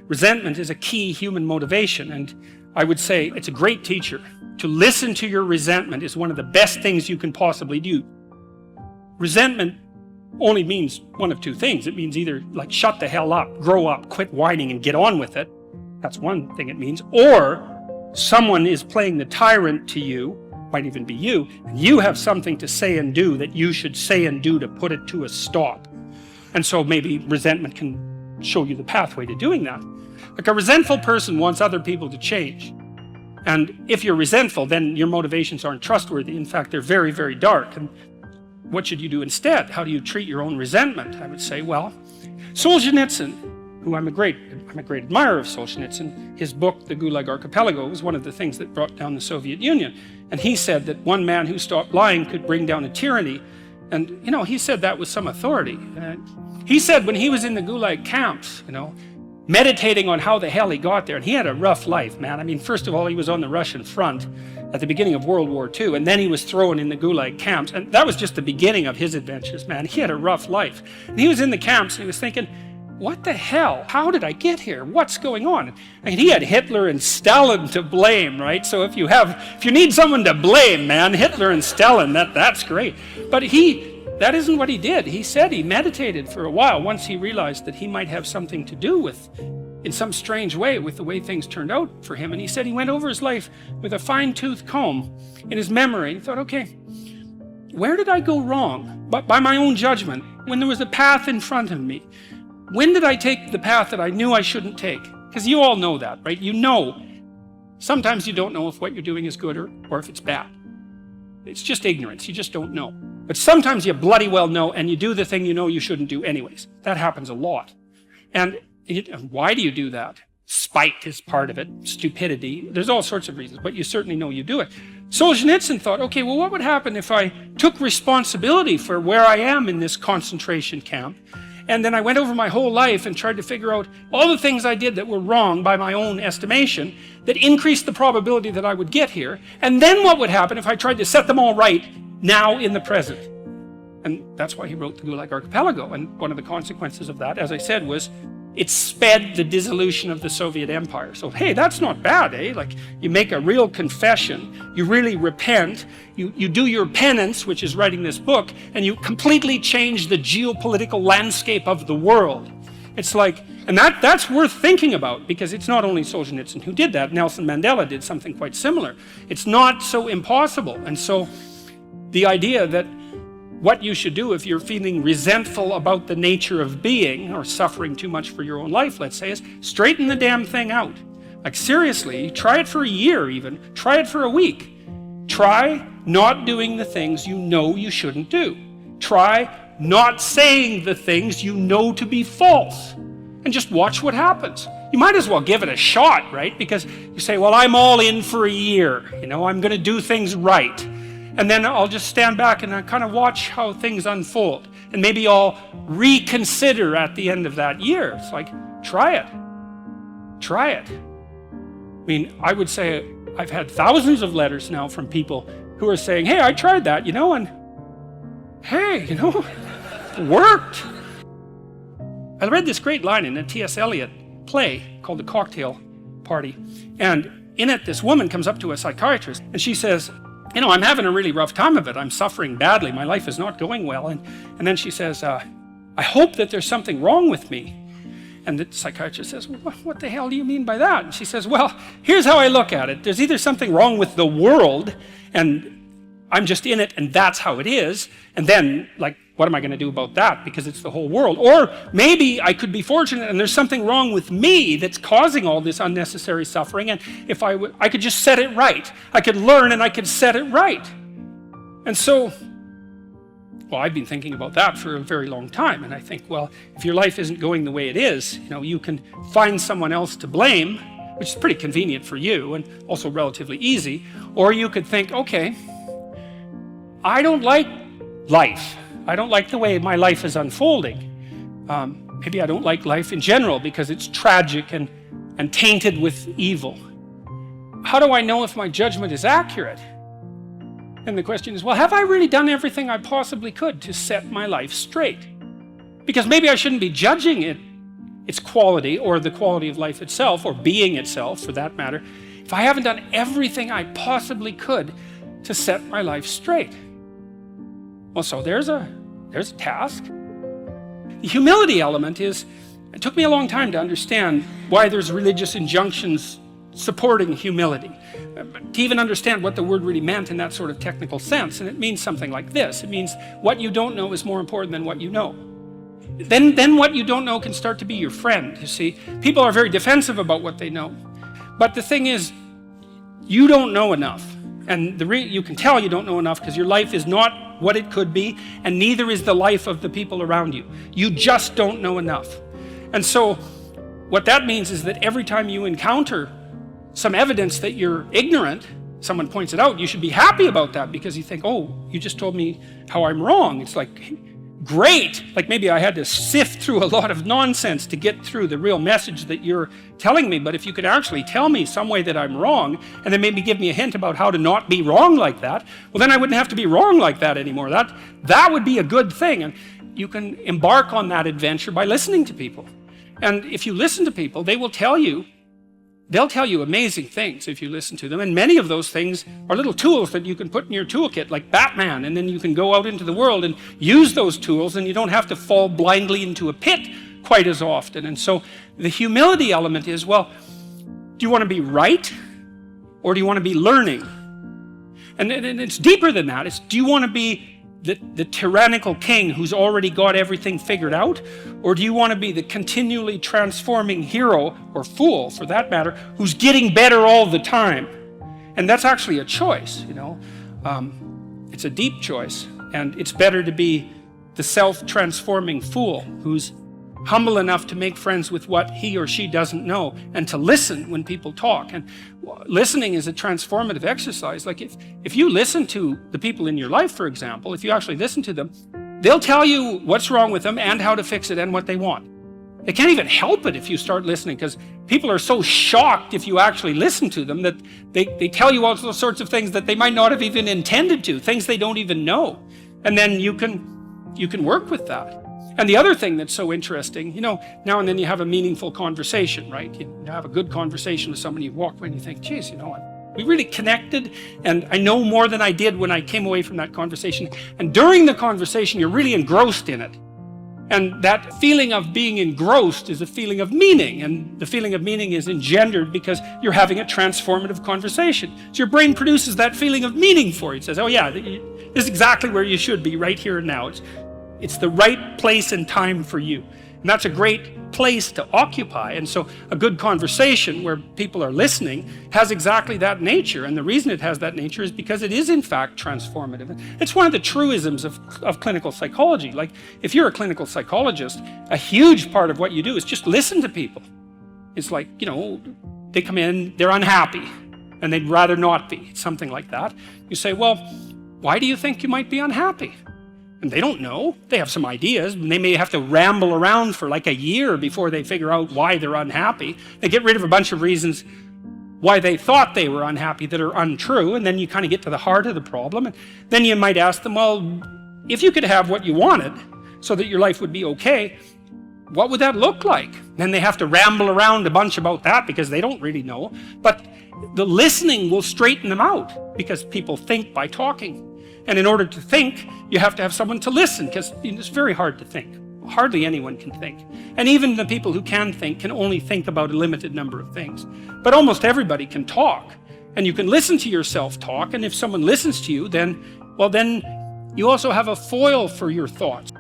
resentment is a key human motivation, and I would say it's a great teacher. To listen to your resentment is one of the best things you can possibly do. Resentment only means one of two things. It means either like shut the hell up, grow up, quit whining and get on with it. That's one thing it means. Or someone is playing the tyrant to you, might even be you, and you have something to say and do that you should say and do to put it to a stop. And so maybe resentment can show you the pathway to doing that. Like a resentful person wants other people to change. And if you're resentful, then your motivations aren't trustworthy. In fact, they're very, very dark. And what should you do instead? How do you treat your own resentment? I would say, well, Solzhenitsyn, who I'm a great admirer of Solzhenitsyn, his book, The Gulag Archipelago, was one of the things that brought down the Soviet Union. And he said that one man who stopped lying could bring down a tyranny. And, you know, he said that with some authority. He said when he was in the Gulag camps, you know, meditating on how the hell he got there, and he had a rough life, man. I mean, first of all, he was on the Russian front at the beginning of World War II, and then he was thrown in the Gulag camps, and that was just the beginning of his adventures, man. He had a rough life. And he was in the camps, and he was thinking, what the hell? How did I get here? What's going on? I mean, he had Hitler and Stalin to blame, right? So if you need someone to blame, man, Hitler and Stalin, that's great. But that isn't what he did. He said he meditated for a while once he realized that he might have something to do with, in some strange way, with the way things turned out for him. And he said he went over his life with a fine-tooth comb in his memory. He thought, okay, where did I go wrong? But by my own judgment, when there was a path in front of me, when did I take the path that I knew I shouldn't take? Because you all know that, right? You know. Sometimes you don't know if what you're doing is good or if it's bad. It's just ignorance. You just don't know. But sometimes you bloody well know, and you do the thing you know you shouldn't do anyways. That happens a lot. And why do you do that? Spite is part of it. Stupidity. There's all sorts of reasons, but you certainly know you do it. Solzhenitsyn thought, okay, well, what would happen if I took responsibility for where I am in this concentration camp, and then I went over my whole life and tried to figure out all the things I did that were wrong by my own estimation that increased the probability that I would get here, and then what would happen if I tried to set them all right now in the present? And that's why he wrote the Gulag Archipelago. And one of the consequences of that, as I said, was it sped the dissolution of the Soviet Empire. So, hey, that's not bad, eh? Like, you make a real confession, you really repent, you do your penance, which is writing this book, and you completely change the geopolitical landscape of the world. It's like, and that's worth thinking about, because it's not only Solzhenitsyn who did that. Nelson Mandela did something quite similar. It's not so impossible. And so the idea that what you should do if you're feeling resentful about the nature of being, or suffering too much for your own life, let's say, is straighten the damn thing out. Like, seriously, try it for a year even. Try it for a week. Try not doing the things you know you shouldn't do. Try not saying the things you know to be false. And just watch what happens. You might as well give it a shot, right? Because you say, well, I'm all in for a year. You know, I'm going to do things right. And then I'll just stand back and I kind of watch how things unfold. And maybe I'll reconsider at the end of that year. It's like, try it. Try it. I mean, I would say I've had thousands of letters now from people who are saying, hey, I tried that, you know, and hey, you know, it worked. I read this great line in a T.S. Eliot play called The Cocktail Party. And in it, this woman comes up to a psychiatrist and she says, you know, I'm having a really rough time of it. I'm suffering badly. My life is not going well. And then she says, I hope that there's something wrong with me. And the psychiatrist says, well, what the hell do you mean by that? And she says, well, here's how I look at it. There's either something wrong with the world, and I'm just in it, and that's how it is. And then, like, what am I going to do about that? Because it's the whole world. Or maybe I could be fortunate and there's something wrong with me that's causing all this unnecessary suffering. And if I could just set it right. I could learn and I could set it right. And so, well, I've been thinking about that for a very long time. And I think, well, if your life isn't going the way it is, you know, you can find someone else to blame, which is pretty convenient for you and also relatively easy. Or you could think, okay, I don't like life. I don't like the way my life is unfolding. Maybe I don't like life in general because it's tragic and tainted with evil. How do I know if my judgment is accurate? And the question is, well, have I really done everything I possibly could to set my life straight? Because maybe I shouldn't be judging it its quality, or the quality of life itself, or being itself for that matter, if I haven't done everything I possibly could to set my life straight? Well, so there's a task. The humility element is, it took me a long time to understand why there's religious injunctions supporting humility, to even understand what the word really meant in that sort of technical sense. And it means something like this. It means what you don't know is more important than what you know. Then what you don't know can start to be your friend. You see, people are very defensive about what they know. But the thing is, you don't know enough. And you can tell you don't know enough because your life is not what it could be, and neither is the life of the people around you. You just don't know enough. And so what that means is that every time you encounter some evidence that you're ignorant, someone points it out, you should be happy about that, because you think, oh, you just told me how I'm wrong. It's like, great. Like maybe I had to sift through a lot of nonsense to get through the real message that you're telling me. But if you could actually tell me some way that I'm wrong, and then maybe give me a hint about how to not be wrong like that, well, then I wouldn't have to be wrong like that anymore. That would be a good thing. And you can embark on that adventure by listening to people. And if you listen to people, they'll tell you amazing things if you listen to them. And many of those things are little tools that you can put in your toolkit, like Batman. And then you can go out into the world and use those tools, and you don't have to fall blindly into a pit quite as often. And so the humility element is, well, do you want to be right, or do you want to be learning? And it's deeper than that. It's, do you want to be the tyrannical king who's already got everything figured out? Or do you want to be the continually transforming hero, or fool for that matter, who's getting better all the time? And that's actually a choice, you know. It's a deep choice, and it's better to be the self-transforming fool who's humble enough to make friends with what he or she doesn't know, and to listen when people talk. And listening is a transformative exercise. Like if you listen to the people in your life, for example, if you actually listen to them, they'll tell you what's wrong with them and how to fix it and what they want. They can't even help it if you start listening, because people are so shocked if you actually listen to them that they tell you all sorts of things that they might not have even intended to, things they don't even know. And then you can work with that. And the other thing that's so interesting, you know, now and then you have a meaningful conversation, right? You have a good conversation with somebody, you walk away and you think, geez, you know, we really connected, and I know more than I did when I came away from that conversation. And during the conversation, you're really engrossed in it. And that feeling of being engrossed is a feeling of meaning, and the feeling of meaning is engendered because you're having a transformative conversation. So your brain produces that feeling of meaning for you. It says, oh yeah, this is exactly where you should be right here and now. It's the right place and time for you. And that's a great place to occupy. And so a good conversation where people are listening has exactly that nature. And the reason it has that nature is because it is in fact transformative. It's one of the truisms of clinical psychology. Like if you're a clinical psychologist, a huge part of what you do is just listen to people. It's like, you know, they come in, they're unhappy, and they'd rather not be, something like that. You say, well, why do you think you might be unhappy? And they don't know. They have some ideas, and they may have to ramble around for like a year before they figure out why they're unhappy. They get rid of a bunch of reasons why they thought they were unhappy that are untrue, and then you kind of get to the heart of the problem. And then you might ask them, well, if you could have what you wanted so that your life would be okay, what would that look like? Then they have to ramble around a bunch about that because they don't really know. But the listening will straighten them out, because people think by talking. And in order to think, you have to have someone to listen, because it's very hard to think. Hardly anyone can think. And even the people who can think can only think about a limited number of things. But almost everybody can talk. And you can listen to yourself talk, and if someone listens to you, then you also have a foil for your thoughts.